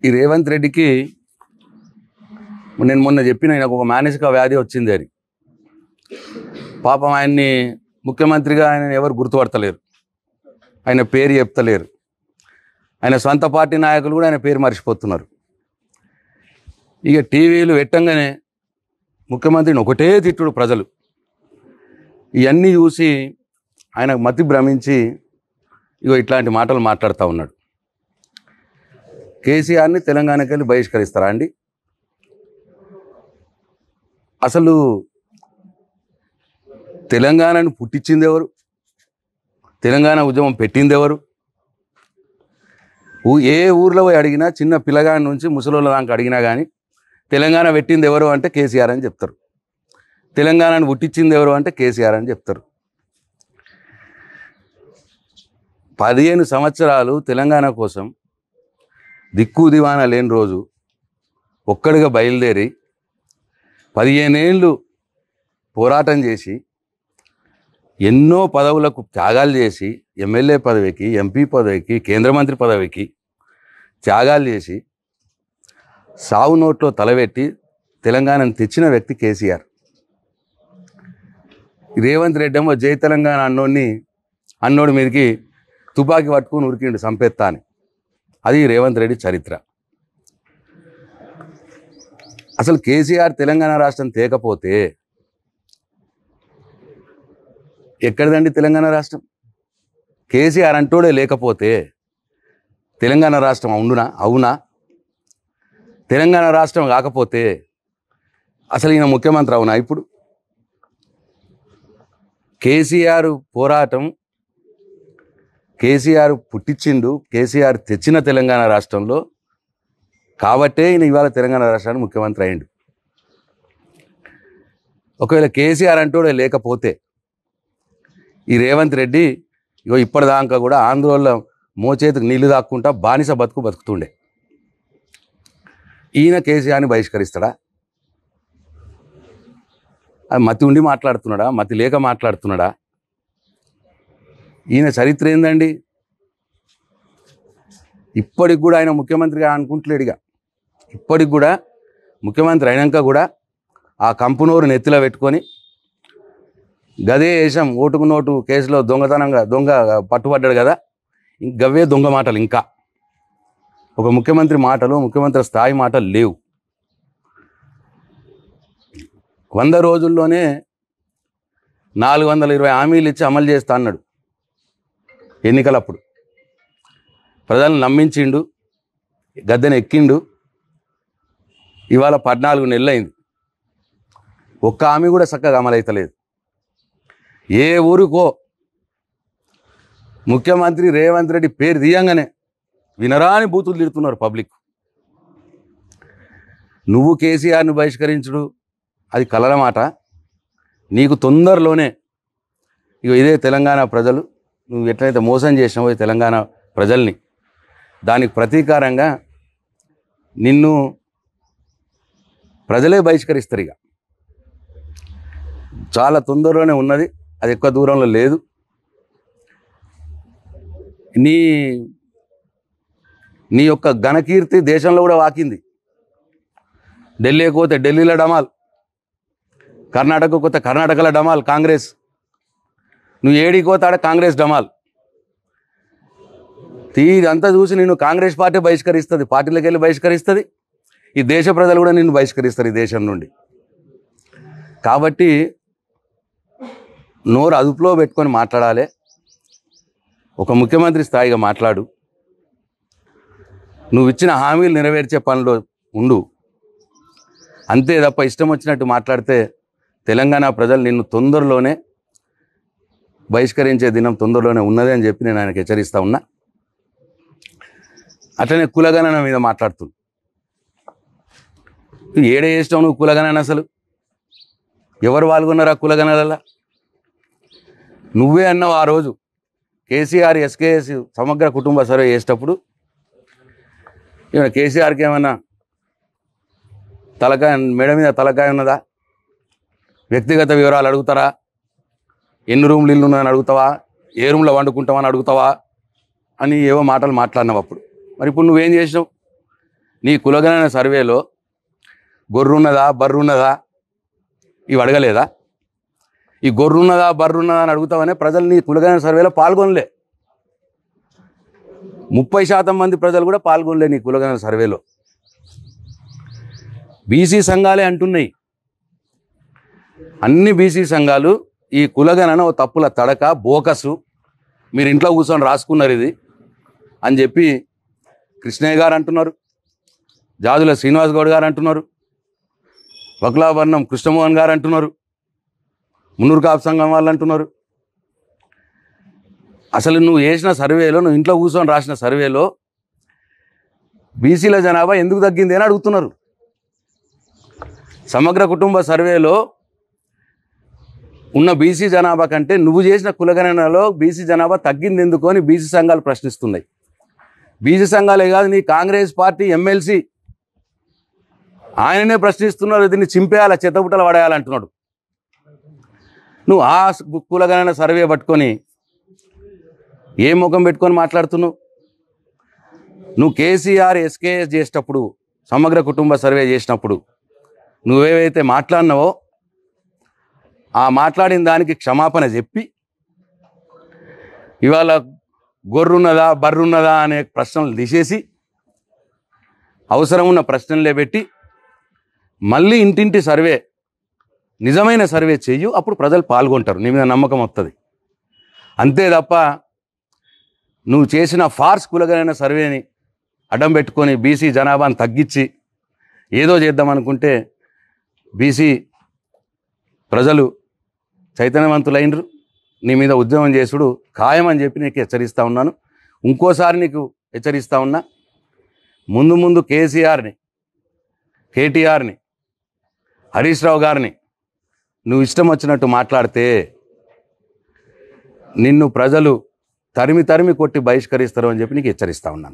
ఈ రేవంత్ రెడ్డికి నేను మొన్న చెప్పిన ఆయనకు ఒక మానసిక వ్యాధి వచ్చింది అని. పాపం ఆయన్ని ముఖ్యమంత్రిగా ఆయన ఎవరు గుర్తుపడతలేరు, ఆయన పేరు చెప్తలేరు. ఆయన సొంత పార్టీ నాయకులు కూడా ఆయన పేరు మర్చిపోతున్నారు. ఇక టీవీలు పెట్టంగానే ముఖ్యమంత్రిని ఒకటే తిట్టుడు ప్రజలు. ఇవన్నీ చూసి ఆయనకు మతి భ్రమించి ఇగో ఇట్లాంటి మాటలు మాట్లాడుతూ ఉన్నాడు. కేసీఆర్ని తెలంగాణకి వెళ్ళి బహిష్కరిస్తారా అండి? అసలు తెలంగాణను పుట్టించింది ఎవరు? తెలంగాణ ఉద్యమం పెట్టింది ఎవరు? ఏ ఊర్లో పోయి అడిగినా, చిన్న పిల్లగాడి నుంచి ముసలోళ్ళ దాకా అడిగినా కానీ తెలంగాణ పెట్టింది ఎవరు అంటే కేసీఆర్ అని చెప్తారు. తెలంగాణను పుట్టించింది ఎవరు అంటే కేసీఆర్ అని చెప్తారు. 15 సంవత్సరాలు తెలంగాణ కోసం దిక్కు దివానా లేని రోజు ఒక్కడిగా బయలుదేరి 15 ఏళ్ళు పోరాటం చేసి ఎన్నో పదవులకు త్యాగాలు చేసి ఎమ్మెల్యే పదవికి, ఎంపీ పదవికి, కేంద్ర మంత్రి పదవికి త్యాగాలు చేసి సావు నోట్లో తలబెట్టి తెలంగాణను తెచ్చిన వ్యక్తి కేసీఆర్. రేవంత్ రెడ్డి ఏమో జై తెలంగాణ అన్నోడి మీదకి తుపాకీ పట్టుకుని ఉరికిండు సంపెత్తా అని. అది రేవంత్ రెడ్డి చరిత్ర. అసలు కేసీఆర్ తెలంగాణ రాష్ట్రం తేకపోతే ఎక్కడిదండి తెలంగాణ రాష్ట్రం? కేసీఆర్ అంటోడే లేకపోతే తెలంగాణ రాష్ట్రం అవునా? తెలంగాణ రాష్ట్రం కాకపోతే అసలు ఈయన ముఖ్యమంత్రి అవునా? ఇప్పుడు కేసీఆర్ పోరాటం, కేసీఆర్ పుట్టించిండు, కేసీఆర్ తెచ్చిన తెలంగాణ రాష్ట్రంలో కాబట్టే ఈయన ఇవాళ తెలంగాణ రాష్ట్రానికి ముఖ్యమంత్రి అయ్యిండు. ఒకవేళ కేసీఆర్ అంటూడే లేకపోతే ఈ రేవంత్ రెడ్డి ఇగో ఇప్పటిదాకా కూడా ఆంధ్రోళ్ళ మోచేతికి నీళ్లు దాక్కుంటా బానిస బతుకుతుండే. ఈయన కేసీఆర్ని బహిష్కరిస్తాడా? అది మతి ఉండి మాట్లాడుతున్నాడా, మతి లేక మాట్లాడుతున్నాడా? ఈయన చరిత్ర ఏందండి? ఇప్పటికి కూడా ఆయన ముఖ్యమంత్రిగా అనుకుంటలేడుగా. ఇప్పటికి కూడా ముఖ్యమంత్రి అయినాక కూడా ఆ కంపునూరు నెత్తిలో పెట్టుకొని గదే వేషం, ఓటుకు నోటు కేసులో దొంగ పట్టుబడ్డాడు కదా, గవే దొంగ మాటలు. ఇంకా ఒక ముఖ్యమంత్రి మాటలు, ముఖ్యమంత్రి స్థాయి మాటలు లేవు. 100 రోజుల్లోనే 420 హామీలు ఇచ్చి అమలు చేస్తా అన్నాడు ఎన్నికలప్పుడు. ప్రజలను నమ్మించిండు, గద్దెను ఎక్కిండు. ఇవాళ 14 నెలలు అయింది, ఒక్క హామీ కూడా చక్కగా అమలైతలేదు. ఏ ఊరికో ముఖ్యమంత్రి రేవంత్ రెడ్డి పేరు తీయంగానే వినరాని బూతులు తిడుతున్నారు పబ్లిక్. నువ్వు కేసీఆర్ని బహిష్కరించుడు అది కలల మాట. నీకు తొందరలోనే ఇదే తెలంగాణ ప్రజలు, నువ్వు ఎట్లయితే మోసం చేసినావో ఈ తెలంగాణ ప్రజల్ని, దానికి ప్రతీకారంగా నిన్ను ప్రజలే బహిష్కరిస్తారు. ఇక చాలా తొందరలోనే ఉన్నది, అది ఎక్కువ దూరంలో లేదు. నీ యొక్క ఘనకీర్తి దేశంలో కూడా వాకింది. ఢిల్లీకి పోతే ఢిల్లీలో డమాల్, కర్ణాటకకు పోతే కర్ణాటకలో డమాల్ కాంగ్రెస్. నువ్వు ఏడికి పోతాడ కాంగ్రెస్ డమాల్. ఇదంతా చూసి నిన్ను కాంగ్రెస్ పార్టీ బహిష్కరిస్తుంది, పార్టీలకు వెళ్ళి బహిష్కరిస్తుంది. ఈ దేశ ప్రజలు కూడా నిన్ను బహిష్కరిస్తారు ఈ దేశం నుండి. కాబట్టి నోరు అదుపులో పెట్టుకొని మాట్లాడాలి. ఒక ముఖ్యమంత్రి స్థాయిగా మాట్లాడు. నువ్వు ఇచ్చిన హామీలు నెరవేర్చే పనిలో ఉండు. అంతే తప్ప ఇష్టం వచ్చినట్టు మాట్లాడితే తెలంగాణ ప్రజలు నిన్ను తొందరలోనే బహిష్కరించే దినం తొందరలోనే ఉన్నది అని చెప్పి నేను ఆయనకు హెచ్చరిస్తూ ఉన్నా. అట్లనే కులగణన మీద మాట్లాడుతుంది. ఏడే ఇష్టం నువ్వు కులగణన? అసలు ఎవరు పాల్గొన్నారా కులగణనల? నువ్వే అన్నావు ఆ రోజు కేసీఆర్ ఎస్కేఎస్ సమగ్ర కుటుంబ సర్వే చేసేటప్పుడు. ఏమన్నా కేసీఆర్కి ఏమన్నా తలకాయ, మెడ మీద తలకాయ ఉన్నదా? వ్యక్తిగత వివరాలు అడుగుతారా? ఎన్ని రూమ్లు ఇల్లు ఉన్నదని అడుగుతావా? ఏ రూమ్లో వండుకుంటామని అడుగుతావా అని ఏవో మాటలు మాట్లాడినావు అప్పుడు. మరి ఇప్పుడు నువ్వేం చేసినావు? నీ కులగణన సర్వేలో గొర్రున్నదా బర్రున్నదా ఇవి అడగలేదా? ఈ గొర్రున్నదా బర్రున్నదా అని అడుగుతామనే ప్రజలు నీ కులగణన సర్వేలో పాల్గొనలే. 30% మంది ప్రజలు కూడా పాల్గొనలే నీ కులగణన సర్వేలో. బీసీ సంఘాలే అంటున్నాయి, అన్ని బీసీ సంఘాలు ఈ కులగణన ఓ తప్పుల తడక బోకసు, మీరు ఇంట్లో కూర్చొని రాసుకున్నారు ఇది అని చెప్పి కృష్ణయ్య గారు అంటున్నారు, జాజుల శ్రీనివాస్ గౌడ్ గారు అంటున్నారు, వకులాభరణం కృష్ణమోహన్ గారు అంటున్నారు, మున్నూరు కాపు సంఘం వాళ్ళు అంటున్నారు. అసలు నువ్వు చేసిన సర్వేలో, నువ్వు ఇంట్లో కూర్చొని రాసిన సర్వేలో బీసీల జనాభా ఎందుకు తగ్గింది అని అడుగుతున్నారు. సమగ్ర కుటుంబ సర్వేలో ఉన్న బీసీ జనాభా కంటే నువ్వు చేసిన కులగణనలో బీసీ జనాభా తగ్గింది ఎందుకు అని బీసీ సంఘాలు ప్రశ్నిస్తున్నాయి. బీసీ సంఘాలే కాదు, నీ కాంగ్రెస్ పార్టీ ఎమ్మెల్సీ ఆయననే ప్రశ్నిస్తున్నారు, దీన్ని చింపేయాలి, చెత్తబుట్టలు పడేయాలంటున్నాడు. నువ్వు ఆ కులగణన సర్వే పట్టుకొని ఏ ముఖం పెట్టుకొని మాట్లాడుతున్నావు? నువ్వు కేసీఆర్ ఎస్కేఎస్ చేసేటప్పుడు, సమగ్ర కుటుంబ సర్వే చేసినప్పుడు నువ్వేవైతే మాట్లాడినావో ఆ మాట్లాడిన దానికి క్షమాపణ చెప్పి ఇవాళ గొర్రున్నదా బర్రున్నదా అనే ప్రశ్నలు తీసేసి అవసరం ఉన్న ప్రశ్నలే పెట్టి మళ్ళీ ఇంటింటి సర్వే, నిజమైన సర్వే చెయ్యు, అప్పుడు ప్రజలు పాల్గొంటారు, నీ మీద నమ్మకం వస్తుంది. అంతే తప్ప నువ్వు చేసిన ఫార్స్ కులగణన సర్వేని అడ్డం పెట్టుకొని బీసీ జనాభాను తగ్గించి ఏదో చేద్దామనుకుంటే బీసీ ప్రజలు చైతన్యవంతులైనరు, నీ మీద ఉద్యమం చేసుడు ఖాయమని చెప్పి నీకు హెచ్చరిస్తూ ఉన్నాను. ఇంకోసారి నీకు హెచ్చరిస్తూ ఉన్నా, ముందు ముందు కేసీఆర్ని, కేటీఆర్ని, హరీష్ రావు గారిని నువ్వు ఇష్టం వచ్చినట్టు మాట్లాడితే నిన్ను ప్రజలు తరిమి తరిమి కొట్టి బహిష్కరిస్తారు అని చెప్పి నీకు హెచ్చరిస్తూ ఉన్నాను.